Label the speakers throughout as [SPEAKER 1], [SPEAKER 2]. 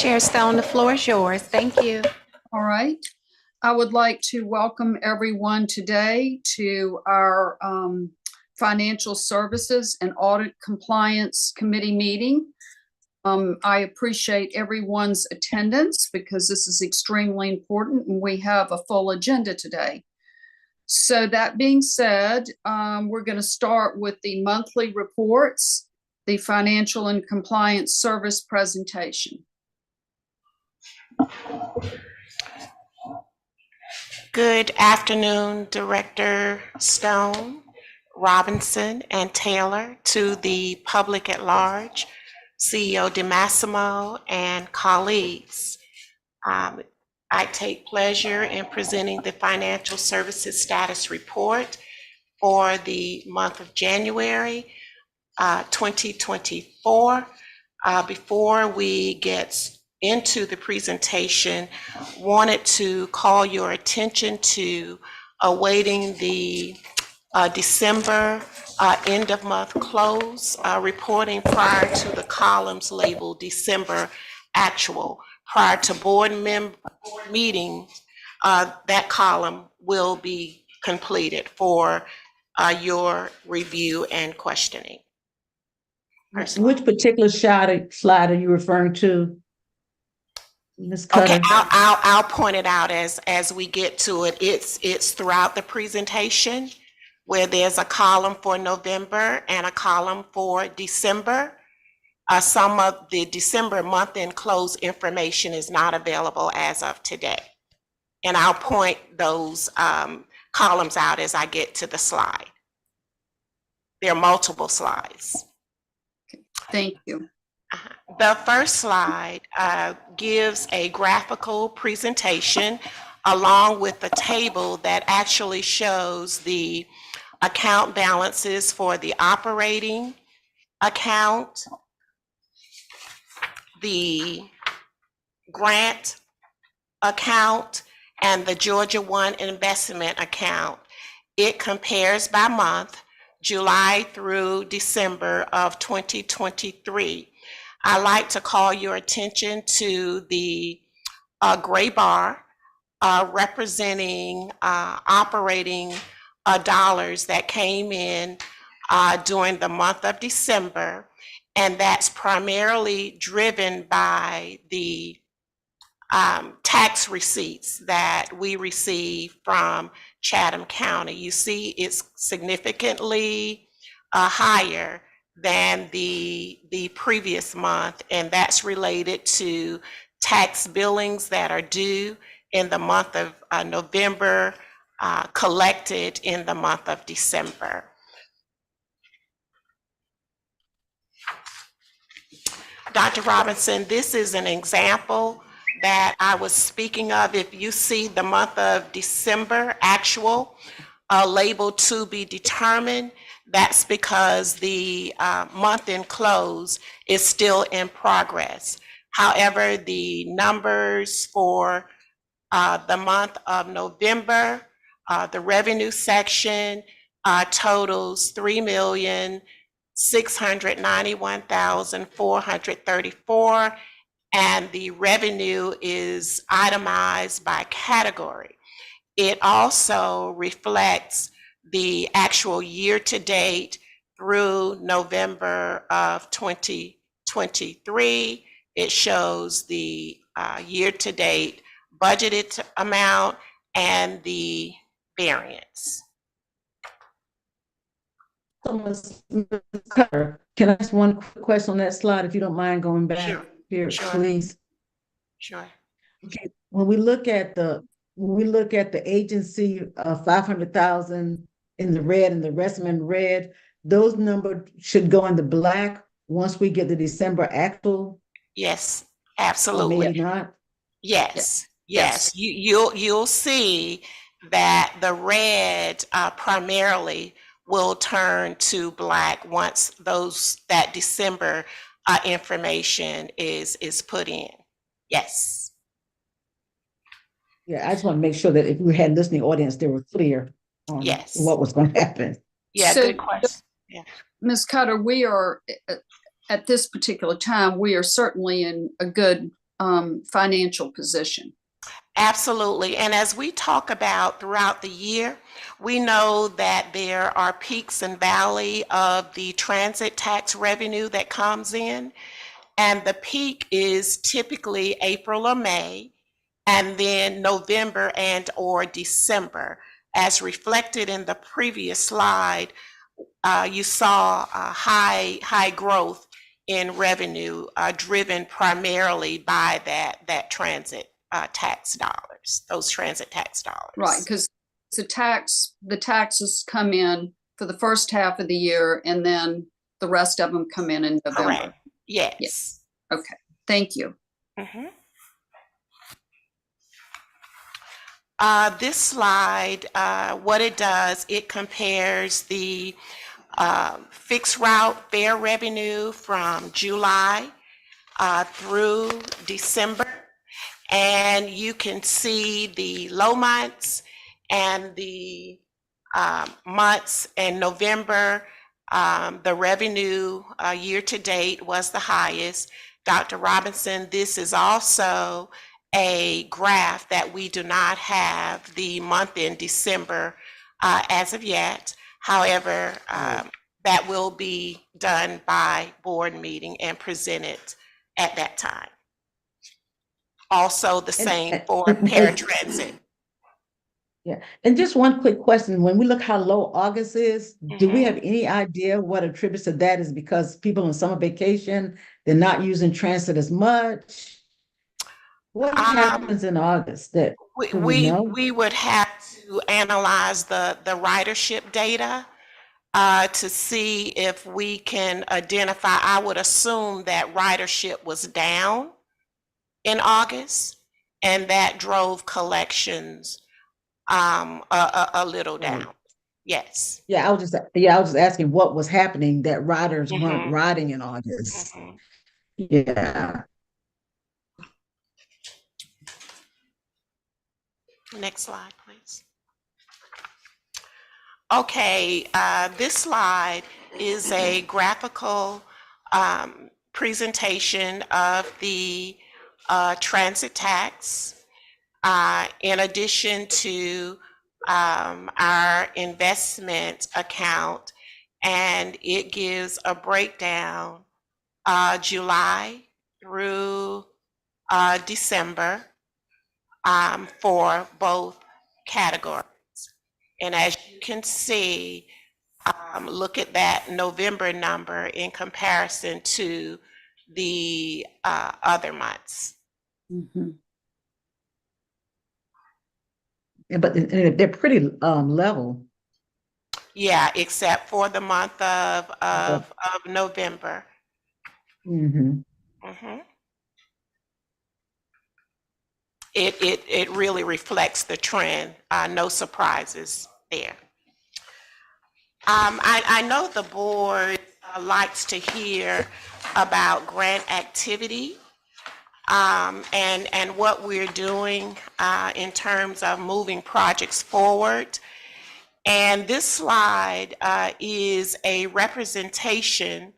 [SPEAKER 1] Chair Stone, the floor is yours. Thank you.
[SPEAKER 2] All right. I would like to welcome everyone today to our Financial Services and Audit Compliance Committee meeting. I appreciate everyone's attendance because this is extremely important and we have a full agenda today. So that being said, we're going to start with the monthly reports, the Financial and Compliance Service presentation.
[SPEAKER 3] Good afternoon, Director Stone, Robinson, and Taylor, to the public at large, CEO DeMassimo, and colleagues. I take pleasure in presenting the Financial Services Status Report for the month of January 2024. Before we get into the presentation, wanted to call your attention to awaiting the December end of month close reporting prior to the columns labeled December actual. Prior to board meetings, that column will be completed for your review and questioning.
[SPEAKER 4] Which particular slide are you referring to, Ms. Cutter?
[SPEAKER 3] Okay, I'll point it out as we get to it. It's throughout the presentation where there's a column for November and a column for December. Some of the December month-end close information is not available as of today. And I'll point those columns out as I get to the slide. There are multiple slides.
[SPEAKER 2] Thank you.
[SPEAKER 3] The first slide gives a graphical presentation along with a table that actually shows the account balances for the operating account, the grant account, and the Georgia One investment account. It compares by month, July through December of 2023. I like to call your attention to the gray bar representing operating dollars that came in during the month of December, and that's primarily driven by the tax receipts that we receive from Chatham County. You see it's significantly higher than the previous month, and that's related to tax billings that are due in the month of November, collected in the month of December. Dr. Robinson, this is an example that I was speaking of. If you see the month of December actual labeled to be determined, that's because the month-end close is still in progress. However, the numbers for the month of November, the revenue section totals $3,691,434, and the revenue is itemized by category. It also reflects the actual year-to-date through November of 2023. It shows the year-to-date budgeted amount and the variance.
[SPEAKER 4] So, Ms. Cutter, can I ask one quick question on that slide, if you don't mind going back?
[SPEAKER 3] Sure.
[SPEAKER 4] Here,
[SPEAKER 3] Sure.
[SPEAKER 4] please.
[SPEAKER 3] Sure.
[SPEAKER 4] Okay. When we look at the agency of 500,000 in the red and the rest of them in red, those numbers should go in the black once we get the December actual.
[SPEAKER 3] Yes,
[SPEAKER 4] Or
[SPEAKER 3] absolutely.
[SPEAKER 4] maybe not.
[SPEAKER 3] Yes. Yes. You'll see that the red primarily will turn to black once that December information is put in. Yes.
[SPEAKER 4] Yeah, I just want to make sure that if we had listening audience, they were clear on
[SPEAKER 3] Yes.
[SPEAKER 4] what was going to happen.
[SPEAKER 3] Yeah,
[SPEAKER 2] So,
[SPEAKER 3] good question. Yeah.
[SPEAKER 2] Ms. Cutter, we are at this particular time, we are certainly in a good financial position.
[SPEAKER 3] Absolutely. And as we talk about throughout the year, we know that there are peaks and valley of the transit tax revenue that comes in. And the peak is typically April or May, and then November and or December. As reflected in the previous slide, you saw high growth in revenue driven primarily by that transit tax dollars, those transit tax dollars.
[SPEAKER 2] Right, because the taxes come in for the first half of the year, and then the rest of them come in November.
[SPEAKER 3] Correct. Yes.
[SPEAKER 2] Okay, thank you.
[SPEAKER 3] Mhm. This slide, what it does, it compares the fixed route fare revenue from July through December. And you can see the low months and the months in November. The revenue year to date was the highest. Dr. Robinson, this is also a graph that we do not have the month in December as of yet. However, that will be done by board meeting and presented at that time. Also the same for paratransit.
[SPEAKER 4] Yeah, and just one quick question. When we look how low August is, do we have any idea what attributes to that is because people on summer vacation, they're not using transit as much? What happens in August that do we know?
[SPEAKER 3] We would have to analyze the ridership data to see if we can identify. I would assume that ridership was down in August, and that drove collections a little down. Yes.
[SPEAKER 4] Yeah, I was just asking what was happening that riders weren't riding in August. Yeah.
[SPEAKER 3] Next slide, please. Okay, this slide is a graphical presentation of the transit tax. In addition to our investment account, and it gives a breakdown July through December for both categories. And as you can see, look at that November number in comparison to the other months.
[SPEAKER 4] Yeah, but they're pretty level.
[SPEAKER 3] Yeah, except for the month of November. It really reflects the trend. No surprises there. I know the board likes to hear about grant activity and what we're doing in terms of moving projects forward. And this slide is a representation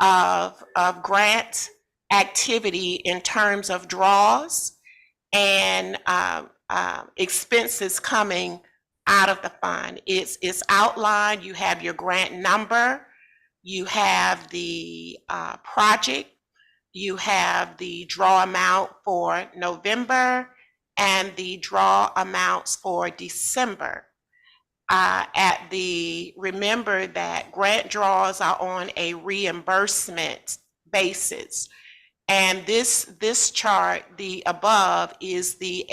[SPEAKER 3] of grant activity in terms of draws and expenses coming out of the fund. It's outlined. You have your grant number, you have the project, you have the draw amount for November and the draw amounts for December. Remember that grant draws are on a reimbursement basis. And this chart, the above, is the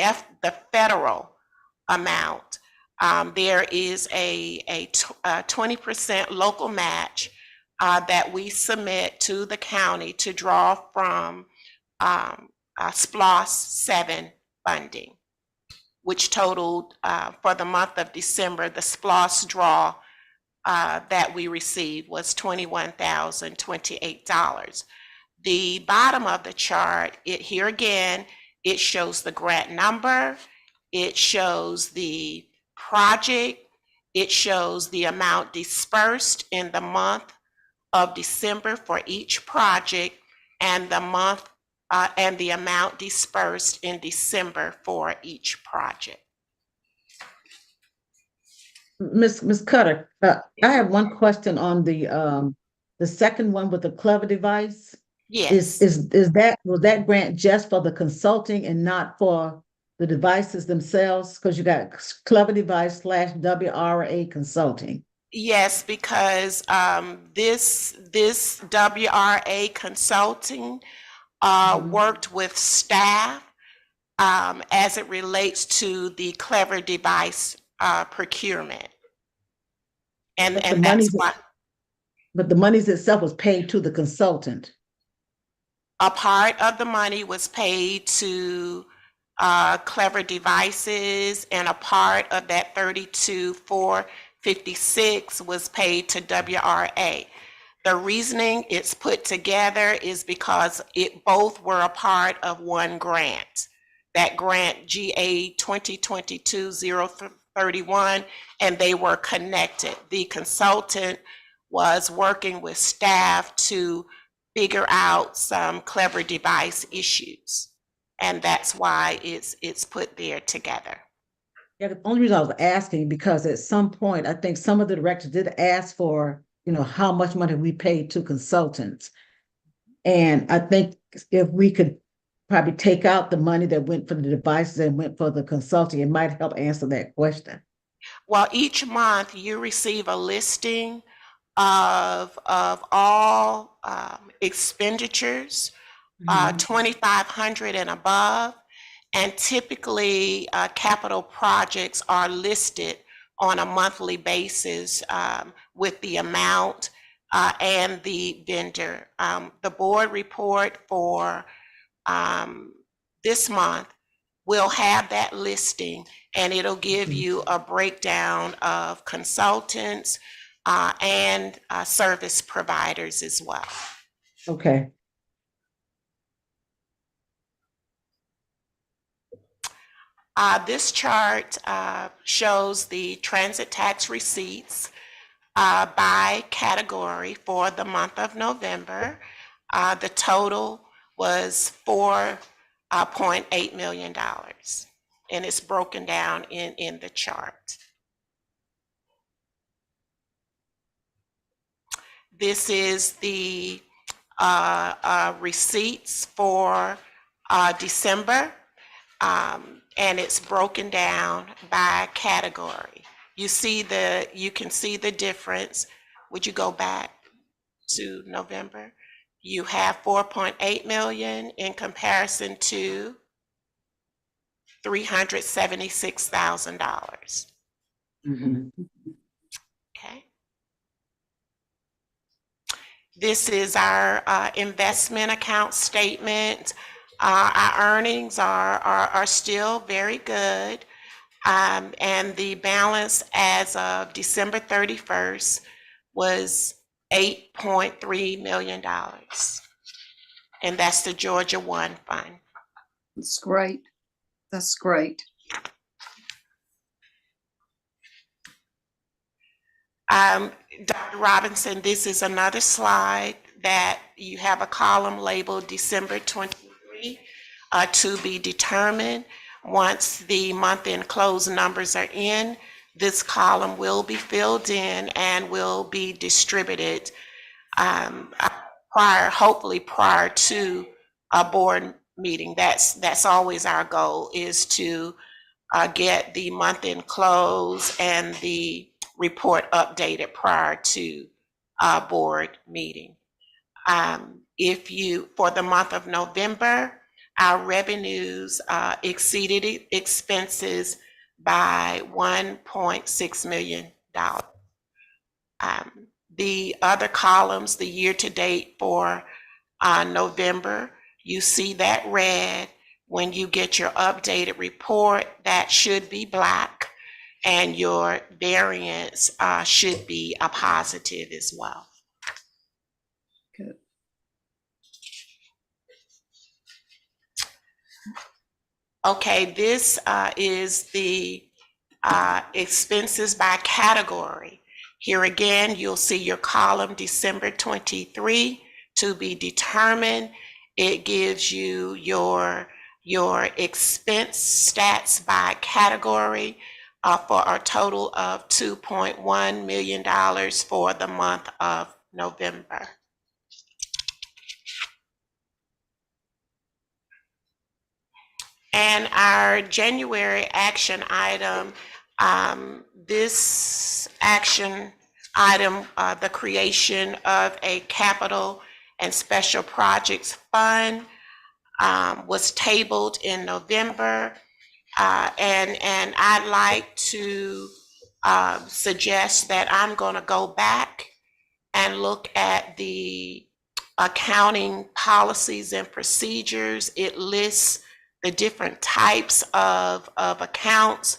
[SPEAKER 3] federal amount. There is a 20% local match that we submit to the county to draw from SPLOST 7 funding, which totaled for the month of December, the SPLOST draw that we received was $21,028. The bottom of the chart, here again, it shows the grant number, it shows the project, it shows the amount dispersed in the month of December for each project, and the month and the amount dispersed in December for each project.
[SPEAKER 4] Ms. Cutter, I have one question on the second one with the Clever device.
[SPEAKER 3] Yes.
[SPEAKER 4] Was that grant just for the consulting and not for the devices themselves? Because you got Clever Device / WRA Consulting.
[SPEAKER 3] Yes, because this WRA Consulting worked with staff as it relates to the Clever Device procurement. And
[SPEAKER 4] But the
[SPEAKER 3] that's
[SPEAKER 4] monies,
[SPEAKER 3] why
[SPEAKER 4] but the monies itself was paid to the consultant.
[SPEAKER 3] a part of the money was paid to Clever Devices, and a part of that 32,456 was paid to WRA. The reasoning it's put together is because it both were a part of one grant. That grant GA 2022-031, and they were connected. The consultant was working with staff to figure out some Clever Device issues. And that's why it's put there together.
[SPEAKER 4] Yeah, the only reason I was asking, because at some point, I think some of the directors did ask for, how much money we paid to consultants. And I think if we could probably take out the money that went for the devices and went for the consulting, it might help answer that question.
[SPEAKER 3] Well, each month you receive a listing of all expenditures, 2,500 and above. And typically, capital projects are listed on a monthly basis with the amount and the vendor. The board report for this month will have that listing, and it'll give you a breakdown of consultants and service providers as well.
[SPEAKER 4] Okay.
[SPEAKER 3] This chart shows the transit tax receipts by category for the month of November. The total was $4.8 million, and it's broken down in the chart. This is the receipts for December. And it's broken down by category. You can see the difference. Would you go back to November? You have 4.8 million in comparison to $376,000. Okay. This is our investment account statement. Our earnings are still very good, and the balance as of December 31st was $8.3 million, and that's the Georgia One Fund.
[SPEAKER 2] That's great. That's great.
[SPEAKER 3] Dr. Robinson, this is another slide that you have a column labeled December 23 to be determined. Once the month-end close numbers are in, this column will be filled in and will be distributed hopefully prior to a board meeting. That's always our goal, is to get the month-end close and the report updated prior to a board meeting. For the month of November, our revenues exceeded expenses by $1.6 million. The other columns, the year-to-date for November, you see that red. When you get your updated report, that should be black, and your variance should be a positive as well.
[SPEAKER 2] Good.
[SPEAKER 3] Okay, this is the expenses by category. Here again, you'll see your column December 23 to be determined, It gives you your expense stats by category for a total of $2.1 million for the month of November. And our January action item, this action item, the creation of a capital and special projects fund, was tabled in November. And I'd like to suggest that I'm going to go back and look at the accounting policies and procedures. It lists the different types of accounts,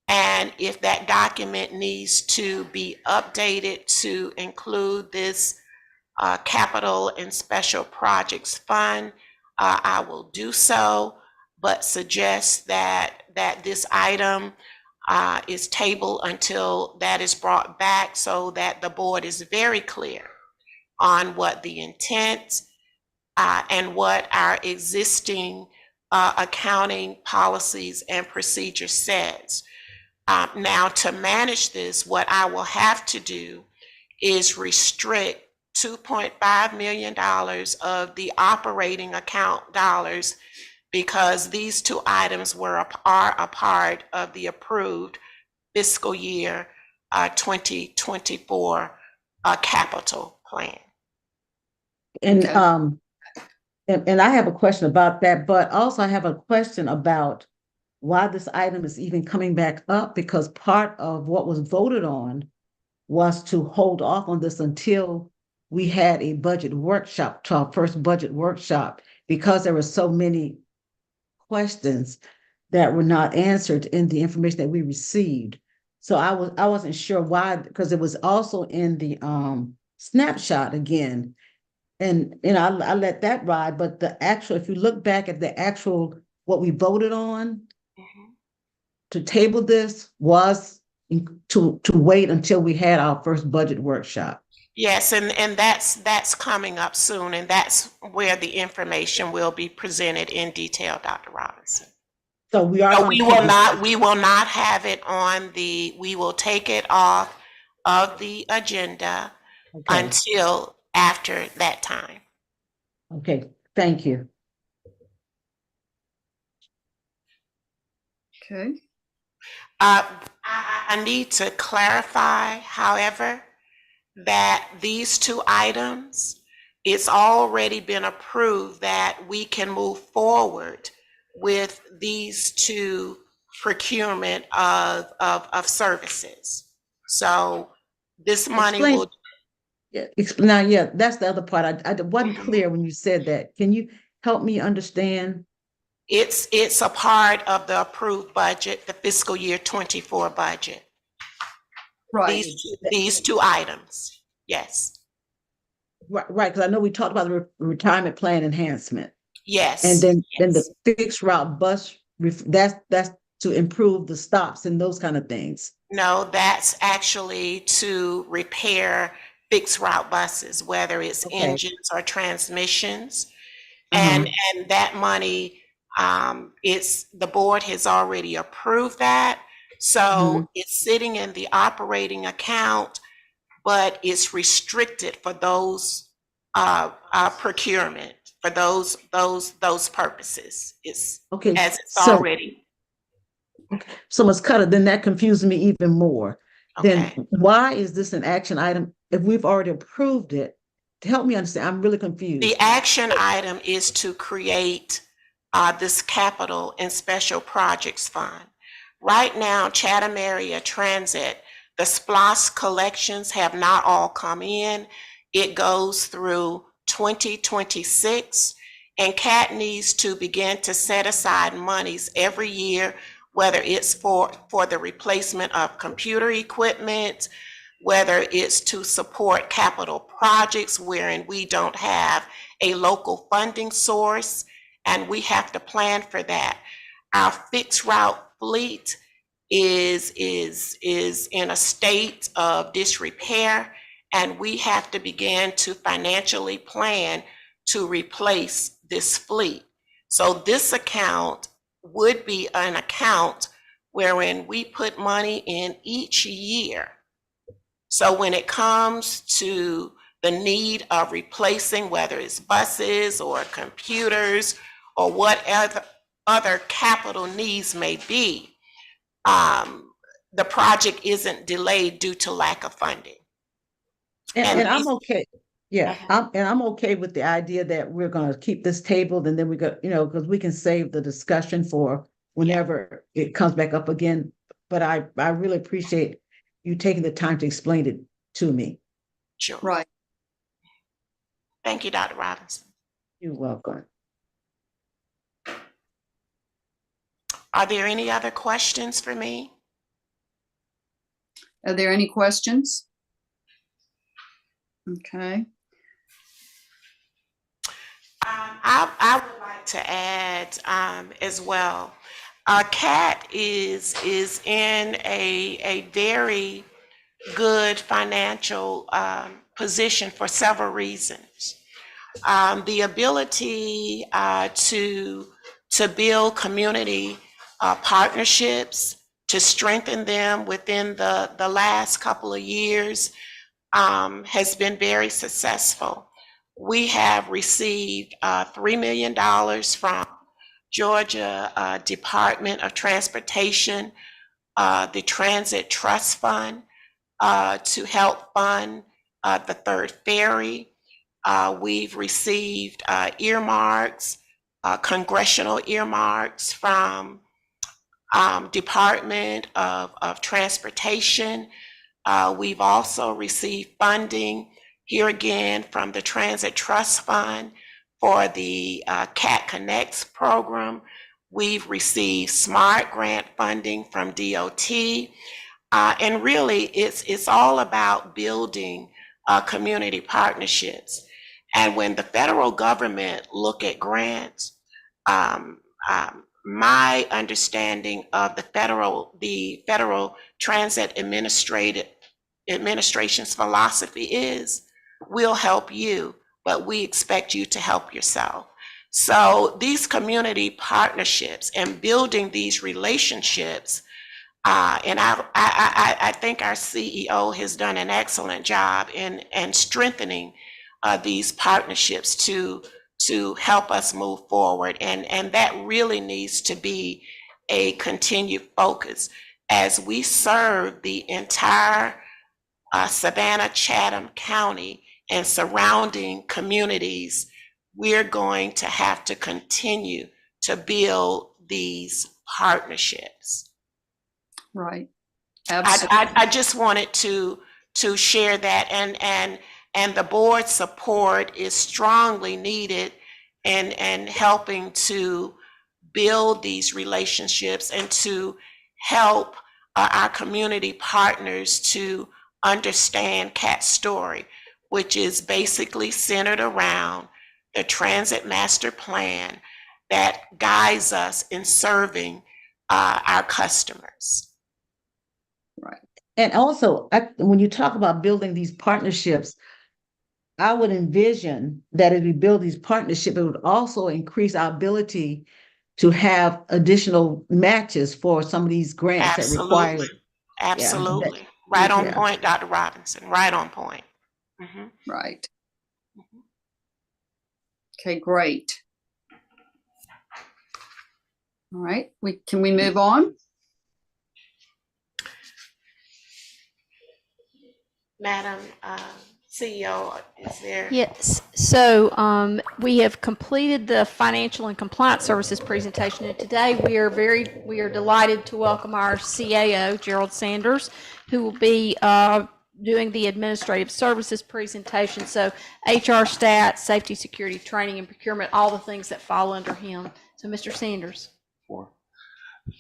[SPEAKER 3] and if that document needs to be updated to include this capital and special projects fund, I will do so, but suggest that this item is tabled until that is brought back, so that the board is very clear on what the intent and what our existing accounting policies and procedures says. Now, to manage this, what I will have to do is restrict $2.5 million of the operating account dollars, because these two items are a part of the approved fiscal year 2024 capital plan.
[SPEAKER 4] And
[SPEAKER 2] Okay.
[SPEAKER 4] and I have a question about that, but also I have a question about why this item is even coming back up, because part of what was voted on was to hold off on this until we had a budget workshop, to our first budget workshop, because there were so many questions that were not answered in the information that we received. So I wasn't sure why, because it was also in the snapshot again. And I let that ride, but the actual, if you look back at the actual what we voted on to table this was to wait until we had our first budget workshop.
[SPEAKER 3] Yes, and that's coming up soon, and that's where the information will be presented in detail, Dr. Robinson.
[SPEAKER 4] So we are
[SPEAKER 3] So
[SPEAKER 4] going
[SPEAKER 3] we
[SPEAKER 4] to
[SPEAKER 3] will not have it on we will take it off of the agenda
[SPEAKER 4] okay.
[SPEAKER 3] until after that time.
[SPEAKER 4] Okay, thank you.
[SPEAKER 2] Okay.
[SPEAKER 3] I need to clarify, however, that these two items, it's already been approved that we can move forward with these two procurement of services. So this money
[SPEAKER 4] Explain.
[SPEAKER 3] will.
[SPEAKER 4] Yeah, now, yeah, that's the other part. I wasn't clear when you said that. Can you help me understand?
[SPEAKER 3] It's a part of the approved budget, the fiscal year 24 budget.
[SPEAKER 2] Right.
[SPEAKER 3] These two items, yes.
[SPEAKER 4] Right, because I know we talked about the retirement plan enhancement.
[SPEAKER 3] Yes.
[SPEAKER 4] And then
[SPEAKER 3] yes.
[SPEAKER 4] the fixed route bus, that's to improve the stops and those kind of things.
[SPEAKER 3] No, that's actually to repair fixed route buses, whether it's
[SPEAKER 4] Okay.
[SPEAKER 3] engines or transmissions. And that money, the board has already approved that. So it's sitting in the operating account, but it's restricted for those procurement, for those purposes. It's
[SPEAKER 4] Okay,
[SPEAKER 3] as it's
[SPEAKER 4] so
[SPEAKER 3] already.
[SPEAKER 4] so Ms. Cutter, then that confused me even more. Then
[SPEAKER 3] Okay.
[SPEAKER 4] why is this an action item if we've already approved it? To help me understand, I'm really confused.
[SPEAKER 3] The action item is to create this capital and special projects fund. Right now, Chatham Area Transit, the SPLOS collections have not all come in. It goes through 2026, and CAT needs to begin to set aside monies every year, whether it's for the replacement of computer equipment, whether it's to support capital projects wherein we don't have a local funding source, and we have to plan for that. Our fixed route fleet is in a state of disrepair, and we have to begin to financially plan to replace this fleet. So this account would be an account wherein we put money in each year. So when it comes to the need of replacing, whether it's buses or computers or whatever other capital needs may be, the project isn't delayed due to lack of funding.
[SPEAKER 4] And I'm
[SPEAKER 3] these-
[SPEAKER 4] okay. Yeah, I'm okay with the idea that we're gonna keep this tabled and then we go, because we can save the discussion for whenever it comes back up again. But I really appreciate you taking the time to explain it to me.
[SPEAKER 3] Sure.
[SPEAKER 2] Right.
[SPEAKER 3] Thank you, Dr. Robinson.
[SPEAKER 4] You're welcome.
[SPEAKER 3] Are there any other questions for me?
[SPEAKER 2] Are there any questions? Okay.
[SPEAKER 3] I would like to add as well. CAT is in a very good financial position for several reasons. The ability to build community partnerships, to strengthen them within the last couple of years has been very successful. We have received $3 million from Georgia Department of Transportation, the Transit Trust Fund, to help fund the third ferry. We've received earmarks, congressional earmarks from Department of Transportation. We've also received funding here again from the Transit Trust Fund for the CAT Connects program. We've received SMART grant funding from DOT. And really, it's all about building community partnerships. And when the federal government look at grants, my understanding of the Federal Transit Administration's philosophy is, we'll help you, but we expect you to help yourself. So these community partnerships and building these relationships, and I think our CEO has done an excellent job in strengthening these partnerships to help us move forward. And that really needs to be a continued focus as we serve the entire Savannah, Chatham County and surrounding communities. We're going to have to continue to build these partnerships.
[SPEAKER 2] Right. Absolutely.
[SPEAKER 3] I just wanted to share that, and the board's support is strongly needed in helping to build these relationships and to help our community partners to understand CAT's story, which is basically centered around the Transit Master Plan that guides us in serving our customers.
[SPEAKER 2] Right.
[SPEAKER 4] And also, when you talk about building these partnerships, I would envision that as we build these partnerships, it would also increase our ability to have additional matches for some of these grants that require.
[SPEAKER 3] Absolutely.
[SPEAKER 4] Yeah,
[SPEAKER 3] Right on
[SPEAKER 4] yeah.
[SPEAKER 3] point, Dr. Robinson. Right on point. Mhm.
[SPEAKER 2] Right. Okay, great. All right, can we move on?
[SPEAKER 3] Madam CEO, is there?
[SPEAKER 1] Yes, so we have completed the financial and compliance services presentation, and today we are delighted to welcome our CAO, Gerald Sanders, who will be doing the administrative services presentation. So HR, stats, safety, security, training, and procurement, all the things that fall under him. So Mr. Sanders.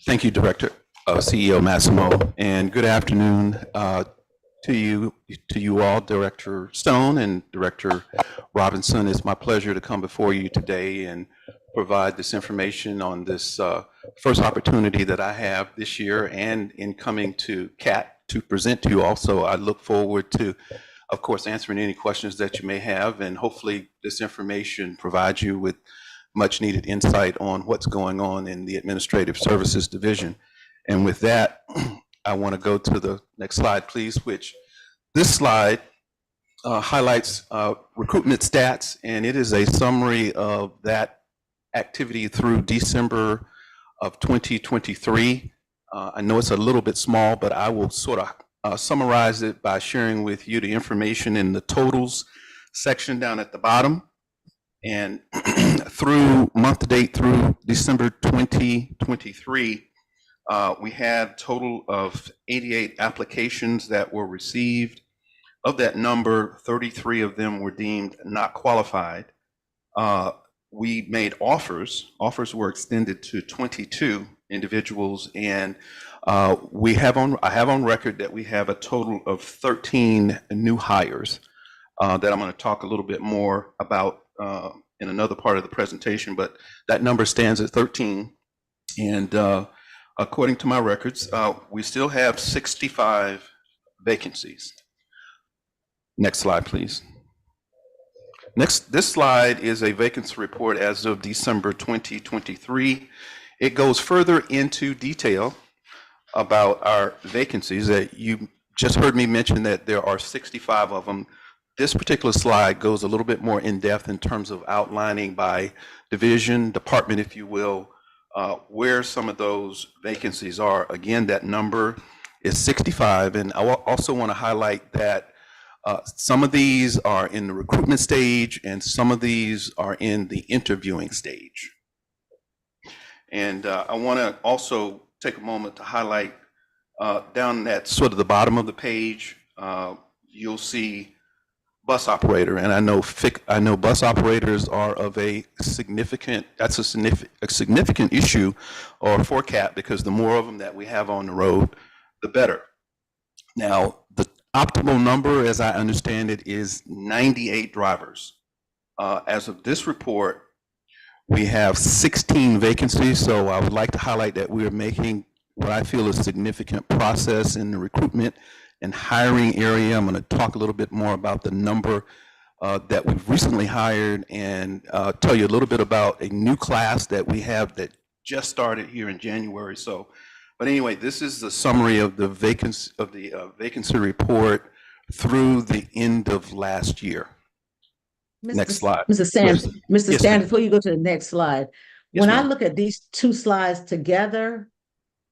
[SPEAKER 5] Thank you, Director, CEO Massimo, and good afternoon to you all, Director Stone and Director Robinson. It's my pleasure to come before you today and provide this information on this first opportunity that I have this year and in coming to CAT to present to you. Also, I look forward to, of course, answering any questions that you may have, and hopefully this information provides you with much needed insight on what's going on in the Administrative Services Division. And with that, I want to go to the next slide, please, which this slide highlights recruitment stats, and it is a summary of that activity through December of 2023. I know it's a little bit small, but I will sort of summarize it by sharing with you the information in the totals section down at the bottom. And through month to date through December 2023, we had total of 88 applications that were received. Of that number, 33 of them were deemed not qualified. We made offers. Offers were extended to 22 individuals, and I have on record that we have a total of 13 new hires that I'm going to talk a little bit more about in another part of the presentation, but that number stands at 13. And according to my records, we still have 65 vacancies. Next slide, please. This slide is a vacancy report as of December 2023. It goes further into detail about our vacancies that you just heard me mention that there are 65 of them. This particular slide goes a little bit more in depth in terms of outlining by division, department, if you will, where some of those vacancies are. Again, that number is 65. And I also want to highlight that some of these are in the recruitment stage and some of these are in the interviewing stage. And I want to also take a moment to highlight down at sort of the bottom of the page, you'll see bus operator, and I know bus operators are of a significant issue or for CAP, because the more of them that we have on the road, the better. Now, the optimal number, as I understand it, is 98 drivers. As of this report, we have 16 vacancies, so I would like to highlight that we are making what I feel is significant process in the recruitment and hiring area. I'm going to talk a little bit more about the number that we've recently hired and tell you a little bit about a new class that we have that just started here in January. So, but anyway, this is the summary of the vacancy report through the end of last year. Next slide.
[SPEAKER 4] Mr. Sanders,
[SPEAKER 5] Yes,
[SPEAKER 4] Sanders,
[SPEAKER 5] ma'am.
[SPEAKER 4] before you go to the next slide,
[SPEAKER 5] Yes,
[SPEAKER 4] when I
[SPEAKER 5] ma'am.
[SPEAKER 4] look at these two slides together,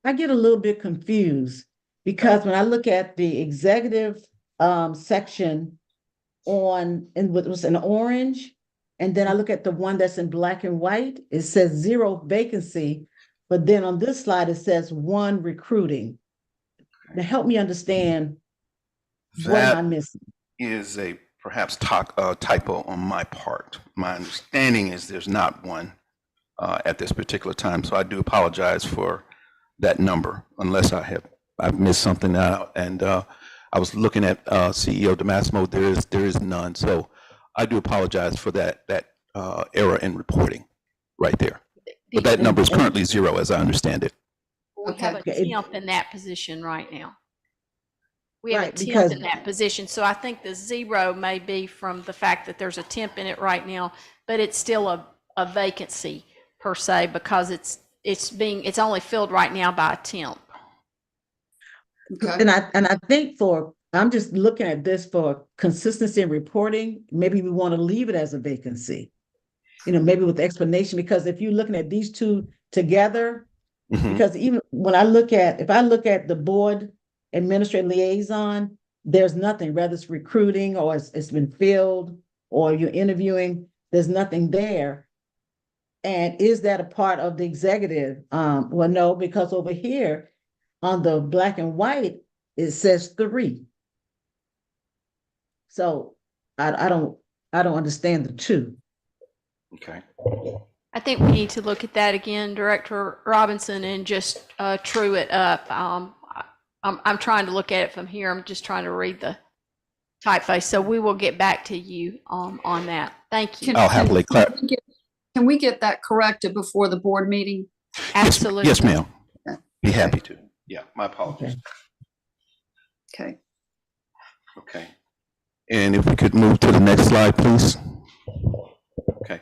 [SPEAKER 4] I get a little bit confused because when I look at the executive section in what was in orange, and then I look at the one that's in black and white, it says 0 vacancy, but then on this slide, it says 1 recruiting. Now help me understand, what am I missing?
[SPEAKER 5] Is a perhaps typo on my part. My understanding is there's not one at this particular time, so I do apologize for that number, unless I've missed something out. And I was looking at CEO DeMassimo, there is none, so I do apologize for that error in reporting right there. But that number is currently 0, as I understand it.
[SPEAKER 1] We have a
[SPEAKER 4] Okay.
[SPEAKER 1] temp in that position right now. We have a
[SPEAKER 4] Right,
[SPEAKER 1] temp
[SPEAKER 4] because-
[SPEAKER 1] in that position, so I think the 0 may be from the fact that there's a temp in it right now, but it's still a vacancy per se, because it's only filled right now by a temp.
[SPEAKER 2] Okay.
[SPEAKER 4] And I think I'm just looking at this for consistency in reporting, maybe we want to leave it as a vacancy. Maybe with the explanation, because if you're looking at these two together,
[SPEAKER 5] Mhm.
[SPEAKER 4] because even when if I look at the board administrative liaison, there's nothing, whether it's recruiting or it's been filled or you're interviewing, there's nothing there. And is that a part of the executive? Well, no, because over here on the black and white, it says 3. So I don't understand the 2.
[SPEAKER 5] Okay.
[SPEAKER 1] I think we need to look at that again, Director Robinson, and just true it up. I'm trying to look at it from here. I'm just trying to read the typeface. So we will get back to you on that. Thank you.
[SPEAKER 5] I'll happily
[SPEAKER 2] Can we get that corrected before the board meeting?
[SPEAKER 1] Absolutely.
[SPEAKER 5] Yes, ma'am.
[SPEAKER 2] Okay.
[SPEAKER 5] Be happy to. Yeah, my apologies.
[SPEAKER 2] Okay.
[SPEAKER 5] Okay. And if we could move to the next slide, please. Okay.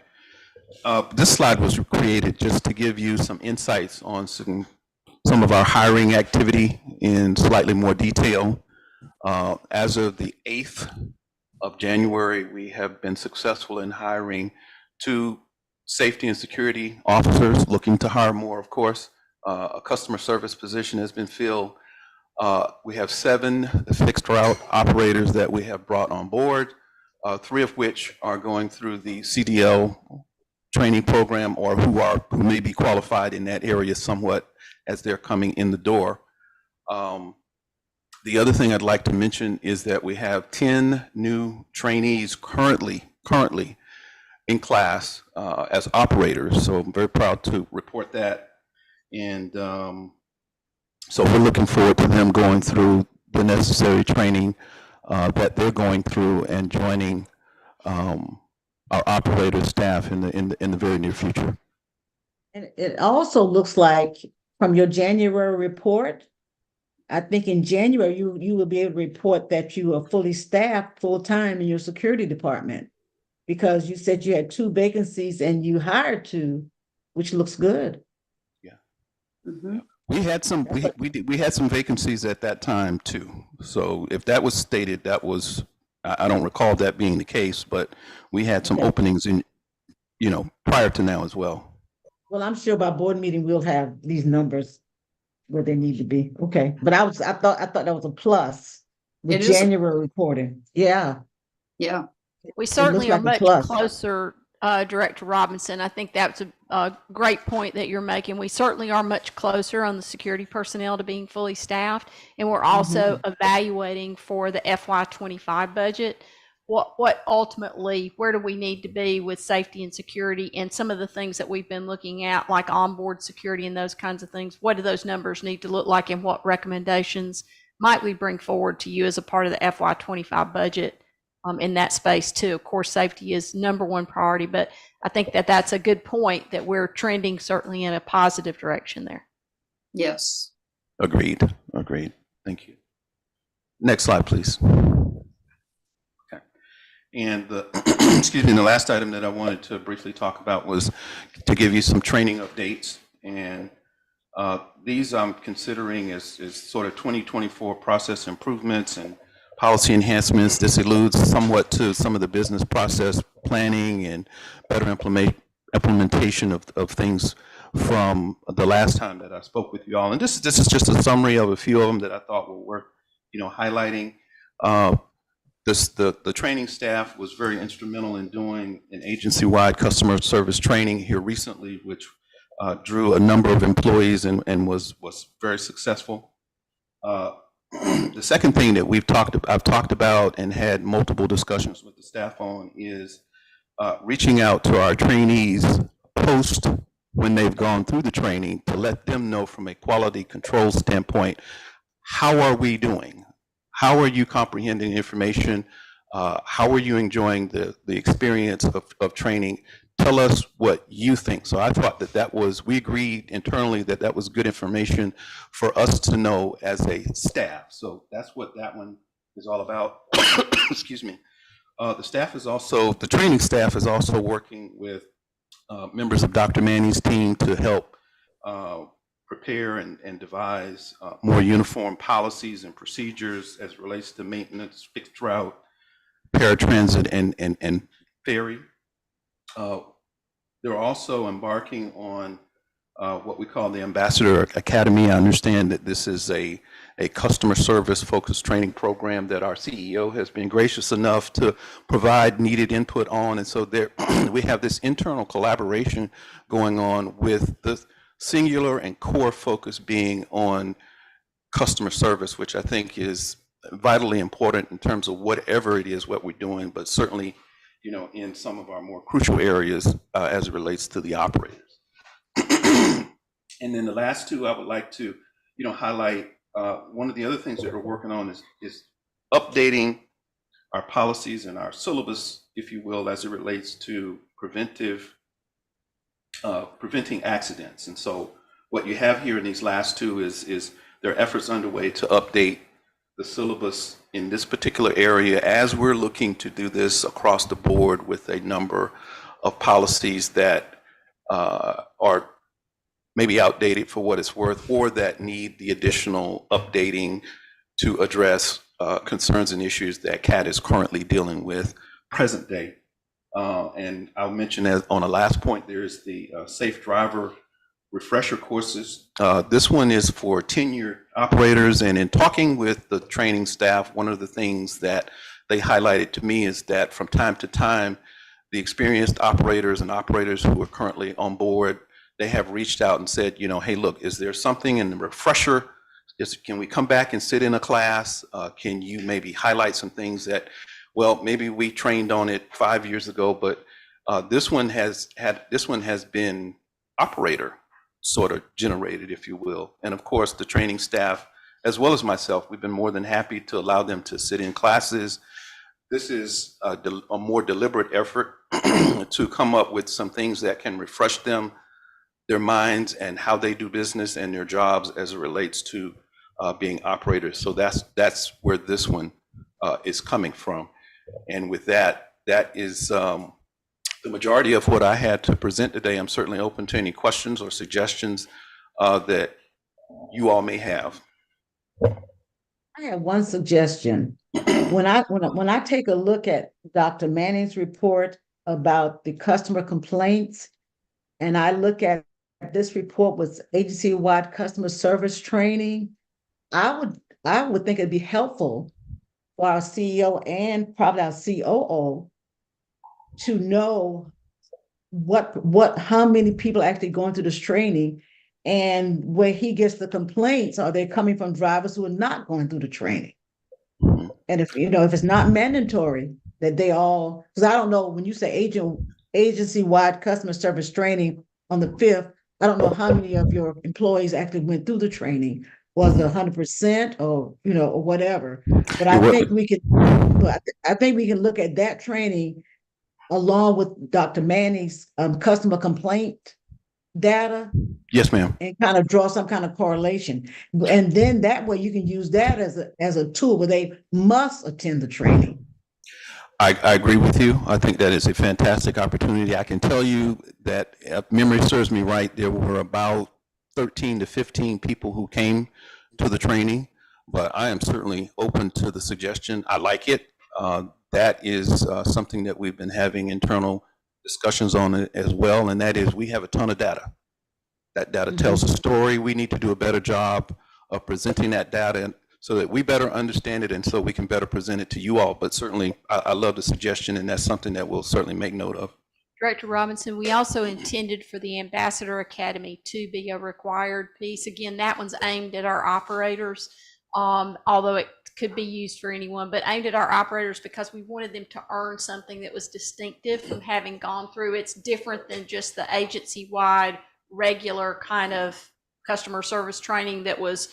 [SPEAKER 5] This slide was created just to give you some insights on some of our hiring activity in slightly more detail. As of the 8th of January, we have been successful in hiring 2 safety and security officers, looking to hire more, of course. A customer service position has been filled. We have 7 fixed route operators that we have brought on board, 3 of which are going through the CDL training program, or who may be qualified in that area somewhat as they're coming in the door. The other thing I'd like to mention is that we have 10 new trainees currently in class as operators. So I'm very proud to report that. And so we're looking forward to them going through the necessary training that they're going through and joining our operator staff in the very near future.
[SPEAKER 4] And it also looks like from your January report, I think in January, you will be able to report that you are fully staffed full-time in your security department, because you said you had 2 vacancies and you hired 2, which looks good.
[SPEAKER 5] Yeah.
[SPEAKER 2] Mhm.
[SPEAKER 5] We had some we had some vacancies at that time too. So if that was stated, that was, I don't recall that being the case, but we had some
[SPEAKER 4] Okay.
[SPEAKER 5] openings in, prior to now as well.
[SPEAKER 4] Well, I'm sure by board meeting, we'll have these numbers where they need to be. Okay, but I thought that was a plus with
[SPEAKER 2] It is a-
[SPEAKER 4] January reporting. Yeah,
[SPEAKER 2] Yeah,
[SPEAKER 1] We certainly
[SPEAKER 4] looks
[SPEAKER 1] are
[SPEAKER 4] like a
[SPEAKER 1] much
[SPEAKER 4] plus.
[SPEAKER 1] closer, Director Robinson. I think that's a great point that you're making. We certainly are much closer on the security personnel to being fully staffed. And we're also evaluating for the FY25 budget, what ultimately, where do we need to be with safety and security, and some of the things that we've been looking at, like onboard security and those kinds of things. What do those numbers need to look like, and what recommendations might we bring forward to you as a part of the FY25 budget in that space too? Of course, safety is #1 priority, but I think that that's a good point, that we're trending certainly in a positive direction there.
[SPEAKER 2] yes.
[SPEAKER 5] Agreed. Thank you. Next slide, please. Okay. And the excuse me, the last item that I wanted to briefly talk about was to give you some training updates. And these I'm considering as sort of 2024 process improvements and policy enhancements. This alludes somewhat to some of the business process planning and better implementation of things from the last time that I spoke with you all. And this is just a summary of a few of them that I thought were worth highlighting. The training staff was very instrumental in doing an agency-wide customer service training here recently, which drew a number of employees and was very successful. The second thing that I've talked about and had multiple discussions with the staff on is reaching out to our trainees post when they've gone through the training to let them know from a quality control standpoint, how are we doing? How are you comprehending information? How are you enjoying the experience of training? Tell us what you think. So I thought we agreed internally that was good information for us to know as a staff. So that's what that one is all about. Excuse me. The training staff is also working with members of Dr. Manny's team to help prepare and devise more uniform policies and procedures as it relates to maintenance, fixed route, paratransit, and ferry. They're also embarking on what we call the Ambassador Academy. I understand that this is a customer service focused training program that our CEO has been gracious enough to provide needed input on. And so we have this internal collaboration going on with the singular and core focus being on customer service, which I think is vitally important in terms of whatever it is what we're doing, but certainly in some of our more crucial areas as it relates to the operators. And then the last two I would like to highlight. One of the other things that we're working on is updating our policies and our syllabus, if you will, as it relates to preventing accidents. And so what you have here in these last two is there are efforts underway to update the syllabus in this particular area as we're looking to do this across the board with a number of policies that are maybe outdated for what it's worth, or that need the additional updating to address concerns and issues that CAT is currently dealing with present day. And I'll mention as on the last point, there's the Safe Driver refresher courses. This one is for tenured operators, and in talking with the training staff, one of the things that they highlighted to me is that from time to time, the experienced operators and operators who are currently on board, they have reached out and said, you know, hey, look, is there something in the refresher? Can we come back and sit in a class? Can you maybe highlight some things that, well, maybe we trained on it 5 years ago, but this one has been operator sort of generated, if you will. And of course, the training staff, as well as myself, we've been more than happy to allow them to sit in classes. This is a more deliberate effort to come up with some things that can refresh them, their minds, and how they do business and their jobs as it relates to being operators. So that's where this one is coming from. And with that, that is the majority of what I had to present today. I'm certainly open to any questions or suggestions that you all may have.
[SPEAKER 4] I have one suggestion. When I take a look at Dr. Manning's report about the customer complaints, and I look at this report with agency-wide customer service training, I would think it'd be helpful for our CEO and probably our COO to know how many people are actually going through this training, and where he gets the complaints, are they coming from drivers who are not going through the training? And if it's not mandatory that they all, because I don't know, when you say agency-wide customer service training on the 5th, I don't know how many of your employees actually went through the training. Was it 100% or or whatever? But I think we can look at that training along with Dr. Manning's customer complaint data.
[SPEAKER 5] Yes, ma'am.
[SPEAKER 4] And kind of draw some kind of correlation. And then that way you can use that as a tool where they must attend the training.
[SPEAKER 5] I agree with you. I think that is a fantastic opportunity. I can tell you that, if memory serves me right, there were about 13 to 15 people who came to the training, but I am certainly open to the suggestion. I like it. That is something that we've been having internal discussions on it as well, and that is we have a ton of data. That data tells a story. We need to do a better job of presenting that data so that we better understand it and so we can better present it to you all. But certainly, I love the suggestion, and that's something that we'll certainly make note of.
[SPEAKER 1] Director Robinson, we also intended for the Ambassador Academy to be a required piece. Again, that one's aimed at our operators, although it could be used for anyone, but aimed at our operators because we wanted them to earn something that was distinctive from having gone through. It's different than just the agency-wide regular kind of customer service training that was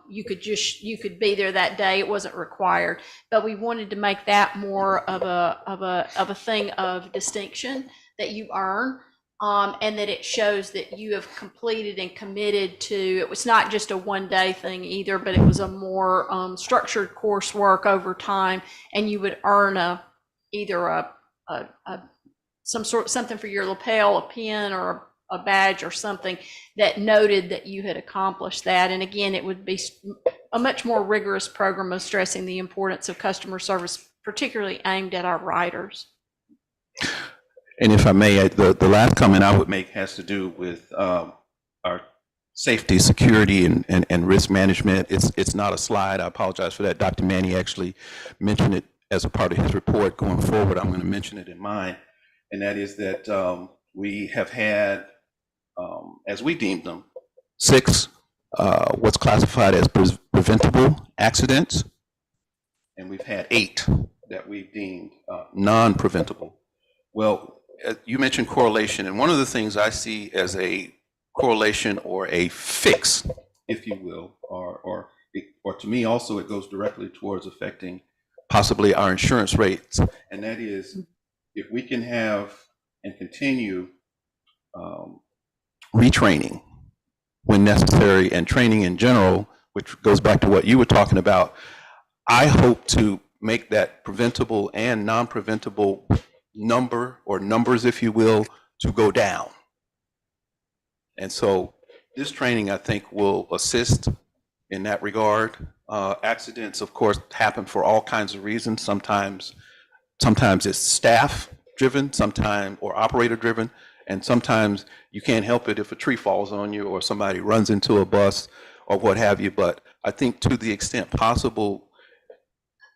[SPEAKER 1] you could be there that day. It wasn't required, but we wanted to make that more of a thing of distinction that you earn, and that it shows that you have completed and committed to. It was not just a one-day thing either, but it was a more structured coursework over time, and you would earn either something for your lapel, a pin, or a badge or something that noted that you had accomplished that. And again, it would be a much more rigorous program of stressing the importance of customer service, particularly aimed at our riders.
[SPEAKER 5] And if I may, the last comment I would make has to do with our safety, security, and risk management. It's not a slide. I apologize for that. Dr. Manny actually mentioned it as a part of his report. Going forward, I'm going to mention it in mine, and that is that we have had, as we deemed them, 6 what's classified as preventable accidents, and we've had 8 that we've deemed non-preventable. Well, you mentioned correlation, and one of the things I see as a correlation or a fix, if you will, or to me also it goes directly towards affecting possibly our insurance rates, and that is if we can have and continue retraining when necessary and training in general, which goes back to what you were talking about. I hope to make that preventable and non-preventable number or numbers, if you will, to go down. And so this training, I think, will assist in that regard. Accidents, of course, happen for all kinds of reasons. Sometimes it's staff driven, sometimes or operator driven, and sometimes you can't help it if a tree falls on you or somebody runs into a bus or what have you. But I think to the extent possible,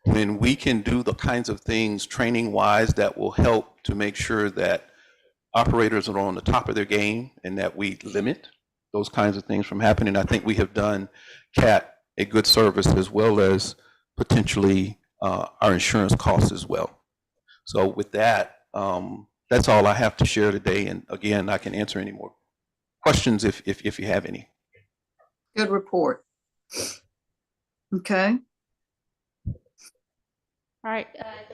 [SPEAKER 5] when we can do the kinds of things training wise that will help to make sure that operators are on the top of their game and that we limit those kinds of things from happening, I think we have done CAT a good service, as well as potentially our insurance costs as well. So with that, that's all I have to share today. And again, I can answer any more questions if you have any.
[SPEAKER 2] Good report. Okay.
[SPEAKER 1] All right,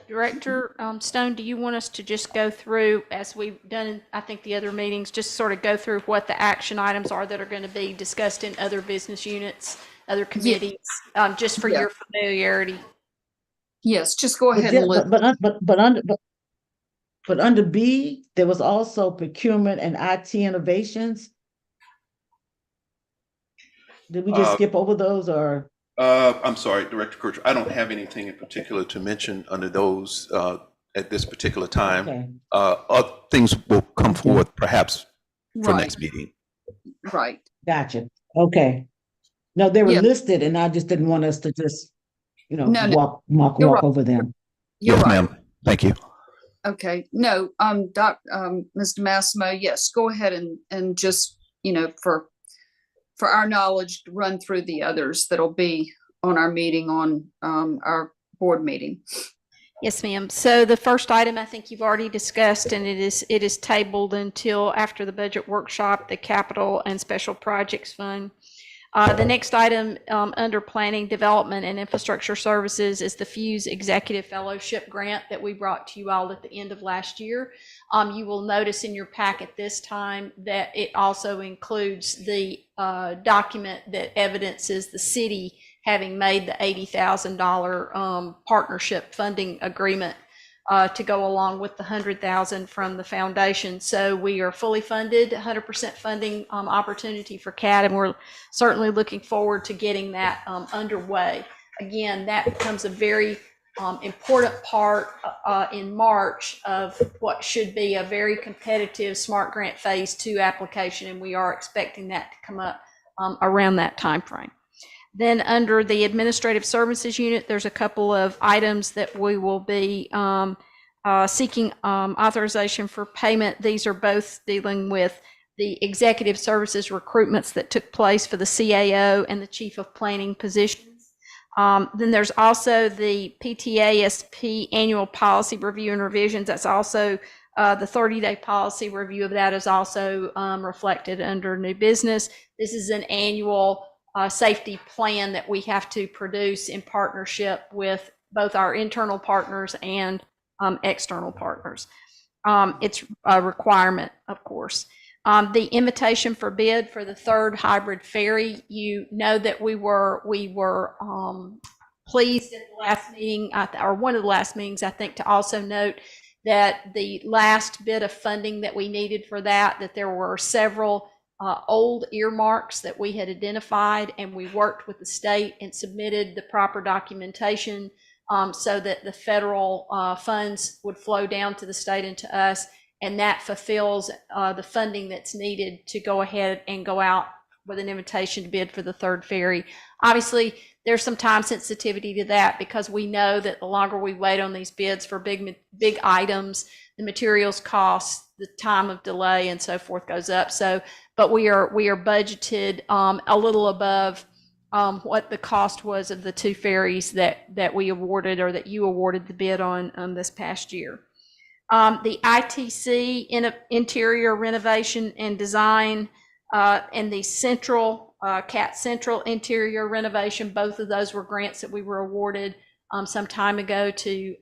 [SPEAKER 1] Director Stone, do you want us to just go through, as we've done in, I think, the other meetings, just sort of go through what the action items are that are going to be discussed in other business units, other committees, just for
[SPEAKER 2] Yeah.
[SPEAKER 1] your familiarity?
[SPEAKER 2] Yes, just go
[SPEAKER 4] But,
[SPEAKER 2] ahead and list.
[SPEAKER 4] but under B, there was also procurement and IT innovations. Did we just skip over those, or?
[SPEAKER 5] I'm sorry, Director Kircher, I don't have anything in particular to mention under those at this particular time.
[SPEAKER 4] Okay.
[SPEAKER 5] Other things will come forth perhaps for
[SPEAKER 2] Right,
[SPEAKER 5] next meeting.
[SPEAKER 2] right.
[SPEAKER 4] Gotcha. Okay. No, they were
[SPEAKER 2] Yeah.
[SPEAKER 4] listed, and I just didn't want us to just,
[SPEAKER 2] No.
[SPEAKER 4] walk
[SPEAKER 2] You're right.
[SPEAKER 4] over them.
[SPEAKER 2] You're
[SPEAKER 5] Yes,
[SPEAKER 2] right.
[SPEAKER 5] ma'am. Thank you.
[SPEAKER 2] Okay. No, Mr. Massimo, yes, go ahead and just, for our knowledge, run through the others that'll be on our meeting, on our board meeting.
[SPEAKER 1] Yes, ma'am. So the first item I think you've already discussed, and it is tabled until after the budget workshop, the Capital and Special Projects Fund. The next item under Planning, Development, and Infrastructure Services is the Fuse Executive Fellowship Grant that we brought to you all at the end of last year. You will notice in your packet this time that it also includes the document that evidences the city having made the $80,000 partnership funding agreement to go along with the $100,000 from the foundation. So we are fully funded, 100% funding opportunity for CAT, and we're certainly looking forward to getting that underway. Again, that becomes a very important part in March of what should be a very competitive Smart Grant Phase 2 application, and we are expecting that to come up around that time frame. Then under the Administrative Services Unit, there's a couple of items that we will be seeking authorization for payment. These are both dealing with the executive services recruitments that took place for the CAO and the Chief of Planning positions. Then there's also the PTASP annual policy review and revisions. That's also the 30-day policy review of that is also reflected under new business. This is an annual safety plan that we have to produce in partnership with both our internal partners and external partners. It's a requirement, of course. The invitation for bid for the third hybrid ferry, you know that we were pleased at the last meeting, or one of the last meetings, I think, to also note that the last bit of funding that we needed for that there were several old earmarks that we had identified, and we worked with the state and submitted the proper documentation so that the federal funds would flow down to the state and to us, and that fulfills the funding that's needed to go ahead and go out with an invitation to bid for the third ferry. Obviously, there's some time sensitivity to that because we know that the longer we wait on these bids for big items, the materials costs, the time of delay and so forth goes up. So, but we are budgeted a little above what the cost was of the two ferries that we awarded, or that you awarded the bid on this past year. The ITC interior renovation and design and the central CAT Central interior renovation, both of those were grants that we were awarded some time ago to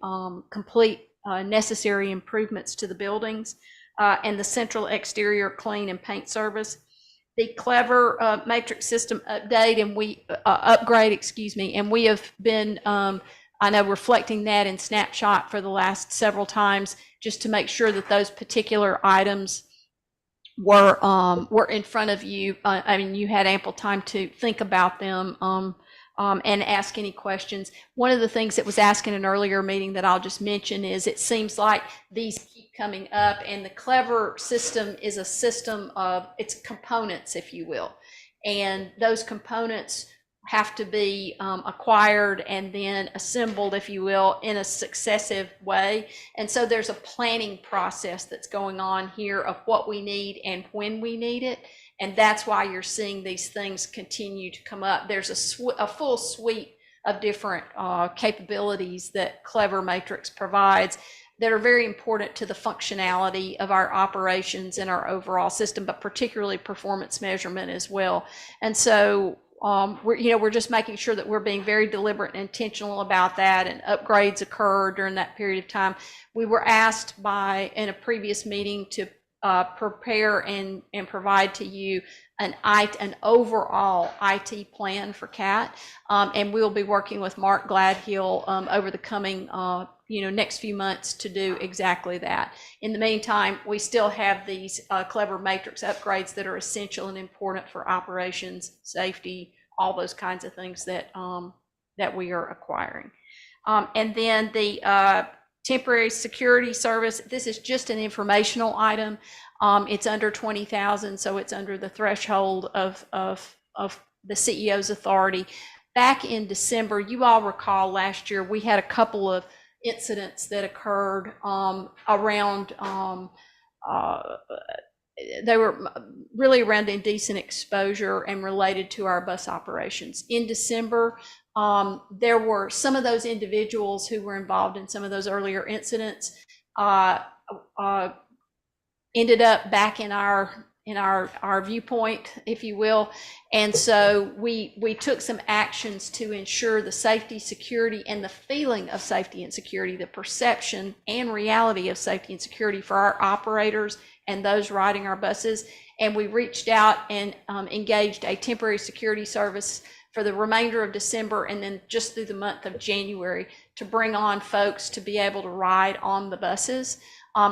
[SPEAKER 1] complete necessary improvements to the buildings, and the central exterior clean and paint service. The Clever matrix system update and upgrade, and we have been, I know, reflecting that in Snapshot for the last several times, just to make sure that those particular items were in front of you. I mean, you had ample time to think about them and ask any questions. One of the things that was asked in an earlier meeting that I'll just mention is it seems like these keep coming up, and the Clever system is a system of its components, if you will. And those components have to be acquired and then assembled, if you will, in a successive way. And so there's a planning process that's going on here of what we need and when we need it. And that's why you're seeing these things continue to come up. There's a full suite of different capabilities that Clever Matrix provides that are very important to the functionality of our operations and our overall system, but particularly performance measurement as well. And so we're just making sure that we're being very deliberate and intentional about that, and upgrades occur during that period of time. We were asked in a previous meeting to prepare and provide to you an overall IT plan for CAT, and we'll be working with Mark Gladhill over the coming next few months to do exactly that. In the meantime, we still have these Clever Matrix upgrades that are essential and important for operations, safety, all those kinds of things that we are acquiring. And then the temporary security service, this is just an informational item. It's under 20,000, so it's under the threshold of the CEO's authority. Back in December, you all recall last year, we had a couple of incidents that occurred around, they were really around indecent exposure and related to our bus operations. In December, there were some of those individuals who were involved in some of those earlier incidents ended up back in our viewpoint, if you will. And so we took some actions to ensure the safety, security, and the feeling of safety and security, the perception and reality of safety and security for our operators and those riding our buses. And we reached out and engaged a temporary security service for the remainder of December and then just through the month of January to bring on folks to be able to ride on the buses.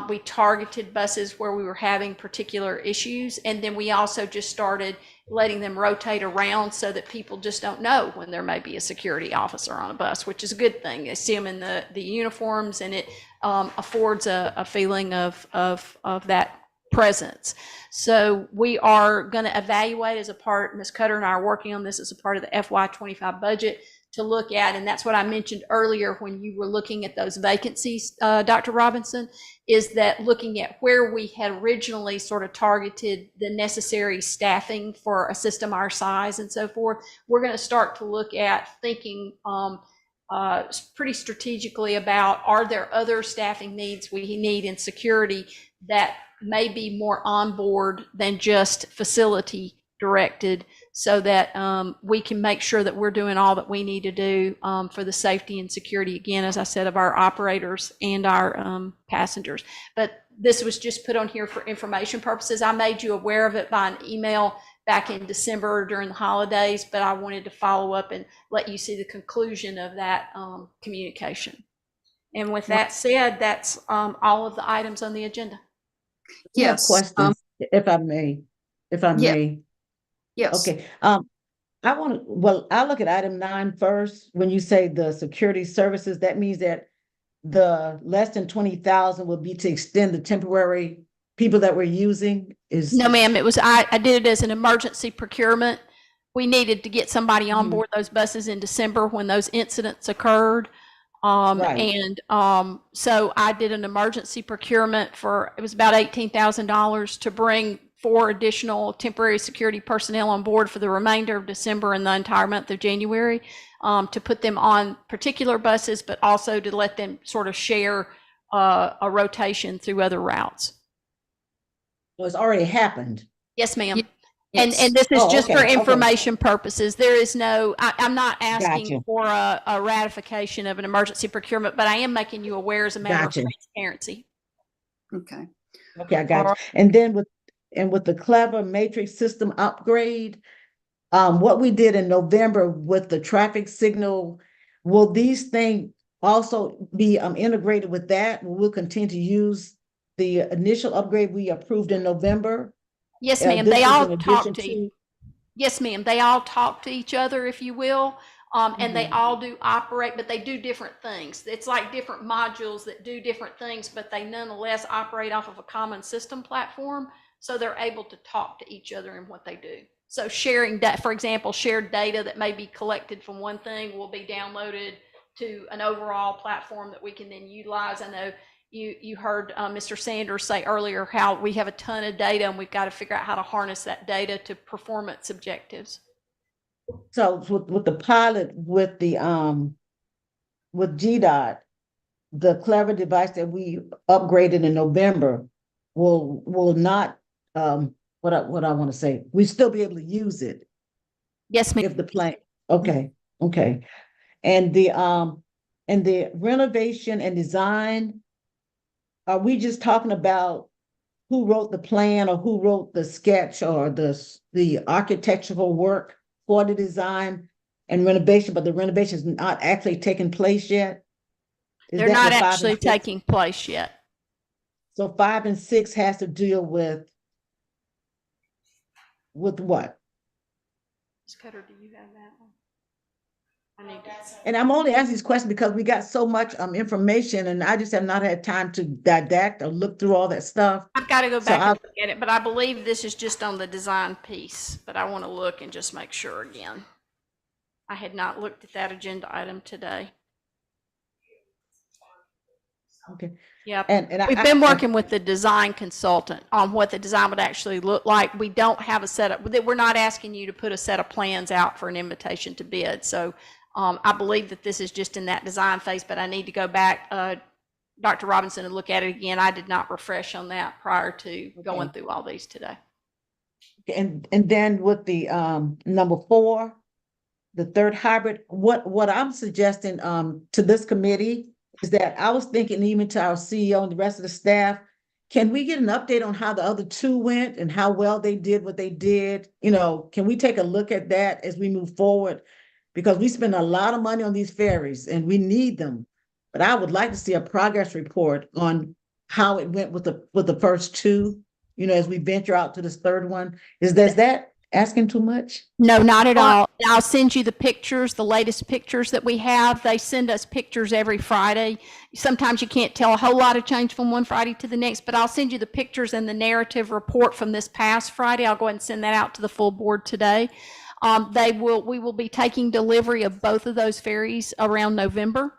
[SPEAKER 1] We targeted buses where we were having particular issues, and then we also just started letting them rotate around so that people just don't know when there may be a security officer on a bus, which is a good thing. They see them in the uniforms, and it affords a feeling of that presence. So we are going to evaluate as a part, Ms. Cutter and I are working on this as a part of the FY25 budget to look at, and that's what I mentioned earlier when you were looking at those vacancies, Dr. Robinson, is that looking at where we had originally sort of targeted the necessary staffing for a system our size and so forth, we're going to start to look at thinking pretty strategically about, are there other staffing needs we need in security that may be more on board than just facility directed, so that we can make sure that we're doing all that we need to do for the safety and security, again, as I said, of our operators and our passengers. But this was just put on here for information purposes. I made you aware of it by an email back in December during the holidays, but I wanted to follow up and let you see the conclusion of that communication. And with that said, that's all of the items on the agenda.
[SPEAKER 2] Yes.
[SPEAKER 4] Questions, if I may.
[SPEAKER 2] Yes.
[SPEAKER 4] Okay. I look at item 9 first. When you say the security services, that means that the less than 20,000 will be to extend the temporary people that we're using is.
[SPEAKER 1] No, ma'am, it was, I did it as an emergency procurement. We needed to get somebody on board those buses in December when those incidents occurred.
[SPEAKER 4] Right.
[SPEAKER 1] So I did an emergency procurement it was about $18,000 to bring 4 additional temporary security personnel on board for the remainder of December and the entire month of January, to put them on particular buses, but also to let them sort of share a rotation through other routes.
[SPEAKER 4] Well, it's already happened.
[SPEAKER 1] Yes, ma'am.
[SPEAKER 2] Yes.
[SPEAKER 1] And this is just
[SPEAKER 4] okay,
[SPEAKER 1] for information purposes. There is no, I'm not asking
[SPEAKER 4] Gotcha.
[SPEAKER 1] for a ratification of an emergency procurement, but I am making you aware as a matter
[SPEAKER 4] Gotcha.
[SPEAKER 1] of transparency.
[SPEAKER 2] Okay.
[SPEAKER 4] Okay, I got you. And then with the Clever Matrix system upgrade, what we did in November with the traffic signal, will these things also be integrated with that? We'll continue to use the initial upgrade we approved in November?
[SPEAKER 1] Yes, ma'am.
[SPEAKER 4] This
[SPEAKER 1] They
[SPEAKER 4] is
[SPEAKER 1] all
[SPEAKER 4] in
[SPEAKER 1] talk
[SPEAKER 4] addition
[SPEAKER 1] to,
[SPEAKER 4] to.
[SPEAKER 1] yes, ma'am. They all talk to each other, if you will. And they
[SPEAKER 4] Mhm.
[SPEAKER 1] all do operate, but they do different things. It's like different modules that do different things, but they nonetheless operate off of a common system platform. So they're able to talk to each other in what they do. So sharing that, for example, shared data that may be collected from one thing will be downloaded to an overall platform that we can then utilize. I know you heard Mr. Sanders say earlier how we have a ton of data and we've got to figure out how to harness that data to performance objectives.
[SPEAKER 4] So with the pilot, with GDOT, the clever device that we upgraded in November will not, what I want to say, we still be able to use it
[SPEAKER 1] Yes, ma'am.
[SPEAKER 4] if the plan, okay, okay. And the renovation and design, are we just talking about who wrote the plan or who wrote the sketch or the architectural work for the design and renovation, but the renovation is not actually taking place yet? Is
[SPEAKER 1] They're
[SPEAKER 4] that
[SPEAKER 1] not
[SPEAKER 4] what 5 and
[SPEAKER 1] actually
[SPEAKER 4] 6?
[SPEAKER 1] taking place yet.
[SPEAKER 4] So 5 and 6 has to deal with what?
[SPEAKER 1] Ms. Cutter, do you have that one? I need to.
[SPEAKER 4] And I'm only asking these questions because we got so much information and I just have not had time to dissect or look through all that stuff.
[SPEAKER 1] I've got to go
[SPEAKER 4] So
[SPEAKER 1] back and look at it, but I believe this is just on the design piece, but I want to look and just make sure again. I had not looked at that agenda item today.
[SPEAKER 4] Okay.
[SPEAKER 1] Yep.
[SPEAKER 4] And
[SPEAKER 1] We've been working with the design consultant on what the design would actually look like. We don't have a setup. We're not asking you to put a set of plans out for an invitation to bid. So I believe that this is just in that design phase, but I need to go back, Dr. Robinson, and look at it again. I did not refresh on that prior to going through all these today.
[SPEAKER 4] and then with the number 4, the third hybrid, what I'm suggesting to this committee is that I was thinking even to our CEO and the rest of the staff, can we get an update on how the other 2 went and how well they did what they did? You know, can we take a look at that as we move forward? Because we spend a lot of money on these ferries and we need them. But I would like to see a progress report on how it went with the first 2, you know, as we venture out to this third one. Is that asking too much?
[SPEAKER 1] No, not at all. I'll send you the pictures, the latest pictures that we have. They send us pictures every Friday. Sometimes you can't tell a whole lot of change from one Friday to the next, but I'll send you the pictures and the narrative report from this past Friday. I'll go ahead and send that out to the full board today. We will be taking delivery of both of those ferries around November.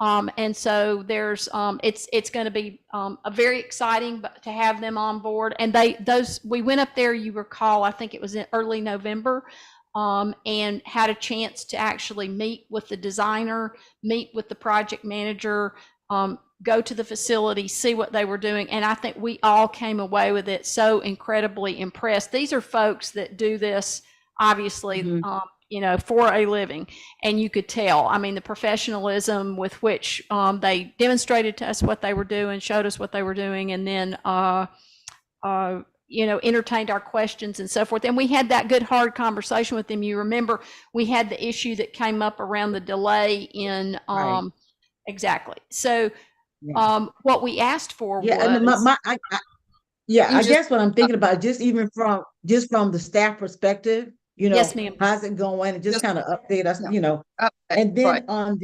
[SPEAKER 1] And so there's, it's going to be a very exciting to have them on board. And we went up there, you recall, I think it was in early November, and had a chance to actually meet with the designer, meet with the project manager, go to the facility, see what they were doing. And I think we all came away with it so incredibly impressed. These are folks that do this, obviously, you know, for a living. And you could tell, I mean, the professionalism with which they demonstrated to us what they were doing, showed us what they were doing, and then, you know, entertained our questions and so forth. And we had that good, hard conversation with them. You remember, we had the issue that came up around the delay in,
[SPEAKER 4] Right.
[SPEAKER 1] exactly. So
[SPEAKER 4] Yeah.
[SPEAKER 1] what we asked for
[SPEAKER 4] Yeah, and
[SPEAKER 1] was,
[SPEAKER 4] I
[SPEAKER 2] just-
[SPEAKER 4] guess what I'm thinking about, just from the staff perspective, you
[SPEAKER 1] yes,
[SPEAKER 4] know,
[SPEAKER 1] ma'am.
[SPEAKER 4] how's it going? And just
[SPEAKER 2] Just-
[SPEAKER 4] kind of update us,
[SPEAKER 2] Yeah.
[SPEAKER 4] you know.
[SPEAKER 2] Okay,
[SPEAKER 4] And then
[SPEAKER 2] right.
[SPEAKER 4] on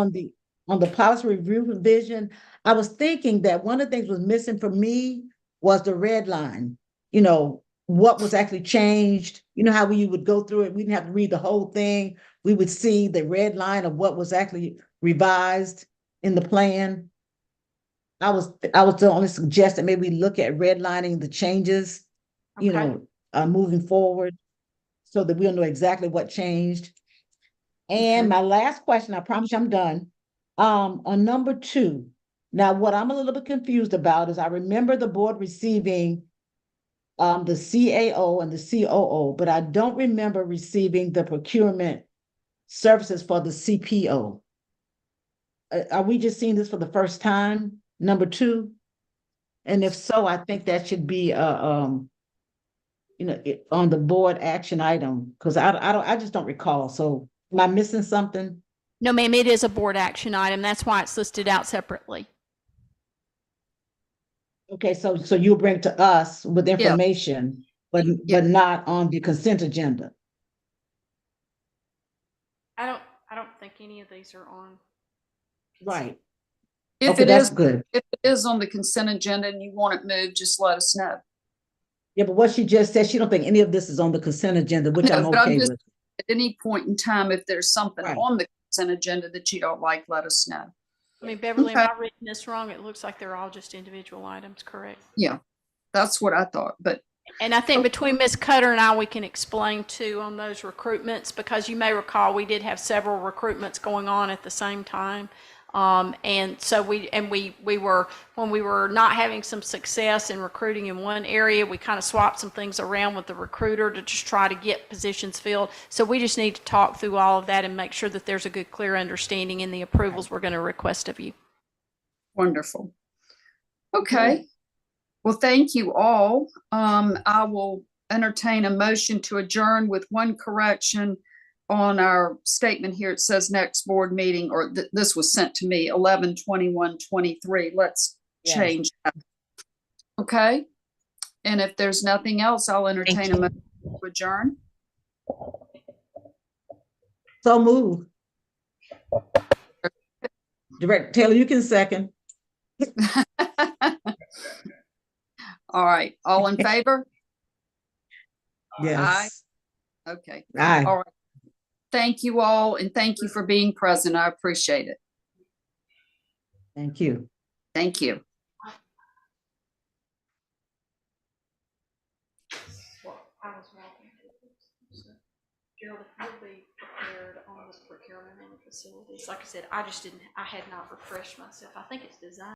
[SPEAKER 4] the policy review revision, I was thinking that one of the things was missing for me was the red line. You know, what was actually changed. You know how we would go through it, we didn't have to read the whole thing. We would see the red line of what was actually revised in the plan. I was the only suggest that maybe we look at redlining the changes, you
[SPEAKER 1] Okay.
[SPEAKER 4] know, moving forward, so that we'll know exactly what changed. And
[SPEAKER 2] Okay.
[SPEAKER 4] my last question, I promise you I'm done. On number 2, now what I'm a little bit confused about is I remember the board receiving the CAO and the COO, but I don't remember receiving the procurement services for the CPO. Are we just seeing this for the first time? Number 2? And if so, I think that should be you know, on the board action item, because I just don't recall. So am I missing something?
[SPEAKER 1] No, ma'am, it is a board action item. That's why it's listed out separately.
[SPEAKER 4] Okay, so you'll bring to us with
[SPEAKER 2] Yeah.
[SPEAKER 4] information, but
[SPEAKER 2] Yeah.
[SPEAKER 4] not on the consent agenda.
[SPEAKER 1] I don't think any of these are on.
[SPEAKER 4] Right.
[SPEAKER 2] If
[SPEAKER 4] Okay,
[SPEAKER 2] it
[SPEAKER 4] that's
[SPEAKER 2] is,
[SPEAKER 4] good.
[SPEAKER 2] if it is on the consent agenda and you want it moved, just let us know.
[SPEAKER 4] Yeah, but what she just said, she don't think any of this is on the consent agenda, which I'm
[SPEAKER 2] No, but I'm
[SPEAKER 4] okay
[SPEAKER 2] just-
[SPEAKER 4] with.
[SPEAKER 2] At any point in time, if there's something
[SPEAKER 4] Right.
[SPEAKER 2] on the consent agenda that you don't like, let us know.
[SPEAKER 1] I mean, Beverly, am
[SPEAKER 2] Okay.
[SPEAKER 1] I reading this wrong? It looks like they're all just individual items, correct?
[SPEAKER 2] Yeah, that's what I thought, but
[SPEAKER 1] And I think between Ms. Cutter and I, we can explain too on those recruitments, because you may recall, we did have several recruitments going on at the same time. And so we were, when we were not having some success in recruiting in one area, we kind of swapped some things around with the recruiter to just try to get positions filled. So we just need to talk through all of that and make sure that there's a good, clear understanding in the approvals we're going to request of you.
[SPEAKER 2] wonderful. Okay. Well, thank you all. I will entertain a motion to adjourn with one correction on our statement here. It says next board meeting, or this was sent to me, 11/21/23. Let's
[SPEAKER 4] Yes.
[SPEAKER 2] change that. Okay? And if there's nothing else, I'll entertain a motion to adjourn.
[SPEAKER 4] So move. Director Taylor, you can second.
[SPEAKER 2] All right, all in favor?
[SPEAKER 4] Yes.
[SPEAKER 2] Okay,
[SPEAKER 4] Aye.
[SPEAKER 2] all right. Thank you all, and thank you for being present. I appreciate it.
[SPEAKER 4] Thank you.
[SPEAKER 2] Thank you.
[SPEAKER 1] Gerald, if you'll be prepared on this procurement and the facilities, like I said, I had not refreshed myself. I think it's designed.